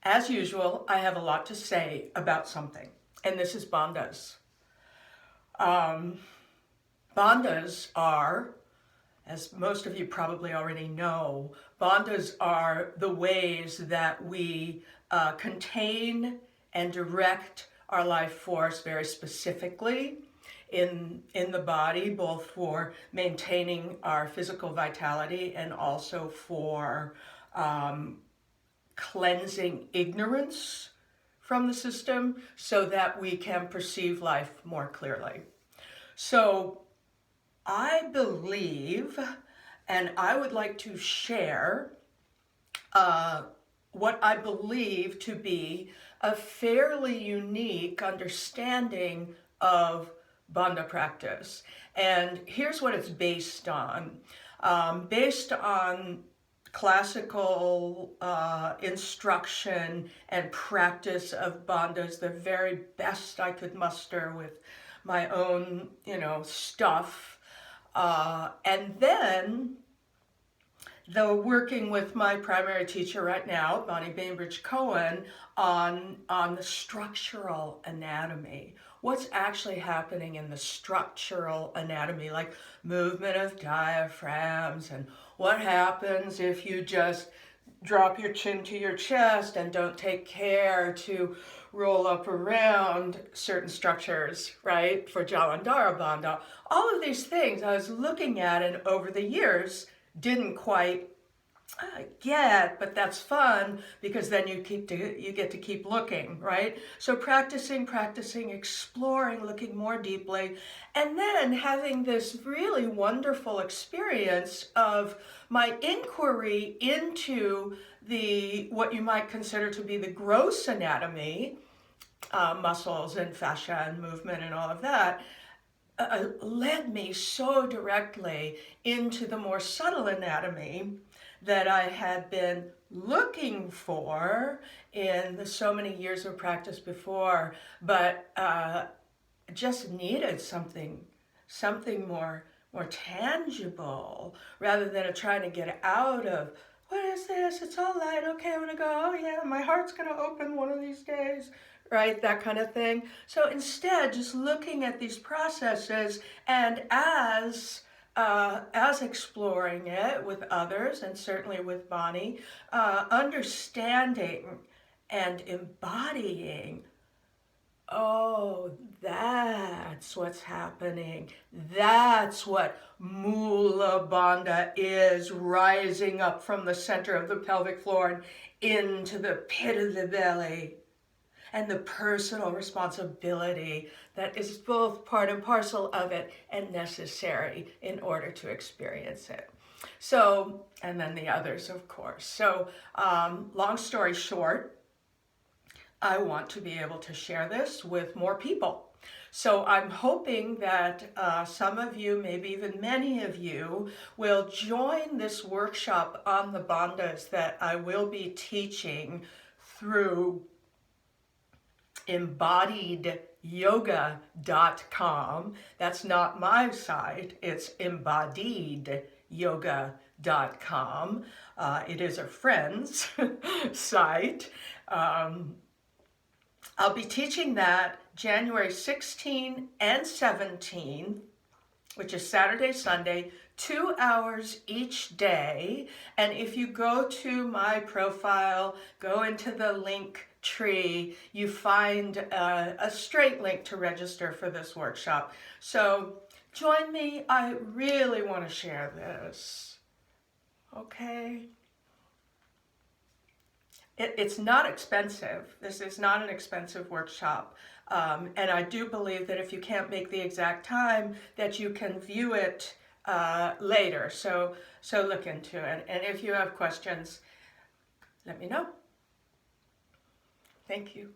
As usual, I have a lot to say about something, and this is bandhas. Um, bandhas are, as most of you probably already know, bandhas are the ways that we contain and direct our life force very specifically in the body, both for maintaining our physical vitality and also for cleansing ignorance from the system so that we can perceive life more clearly. So I believe, and I would like to share what I believe to be a fairly unique understanding of bandha practice. And here's what it's based on. Based on classical instruction and practice of bandhas, the very best I could muster with my own, stuff. And then, though working with my primary teacher right now, Bonnie Bainbridge Cohen, on the structural anatomy. What's actually happening in the structural anatomy, like movement of diaphragms, and what happens if you just drop your chin to your chest and don't take care to roll up around certain structures, right, for Jalandhara Bandha. All of these things I was looking at and over the years didn't quite get, but that's fun because then you get to keep looking, right? So practicing, exploring, looking more deeply, and then having this really wonderful experience of my inquiry into what you might consider to be the gross anatomy, muscles and fascia and movement and all of that, led me so directly into the more subtle anatomy that I had been looking for in the so many years of practice before, but just needed something more tangible rather than trying to get out of, what is this? It's all light. Okay, I'm gonna go. Oh yeah, my heart's gonna open one of these days. Right, that kind of thing. So instead, just looking at these processes, and as exploring it with others, and certainly with Bonnie, understanding and embodying, oh, that's what's happening. That's what Mula Bandha is, rising up from the center of the pelvic floor and into the pit of the belly. And the personal responsibility that is both part and parcel of it and necessary in order to experience it. So, and then the others, of course. So, long story short, I want to be able to share this with more people. So I'm hoping that some of you, maybe even many of you, will join this workshop on the bandhas that I will be teaching through embodiedyoga.com. That's not my site, it's embodiedyoga.com. It is a friend's site. I'll be teaching that January 16 and 17, which is Saturday, Sunday, 2 hours each day. And if you go to my profile, go into the link tree, you find a straight link to register for this workshop. So join me. I really want to share this. Okay? It's not expensive. This is not an expensive workshop. And I do believe that if you can't make the exact time, that you can view it later. So look into it. And if you have questions, let me know. Thank you.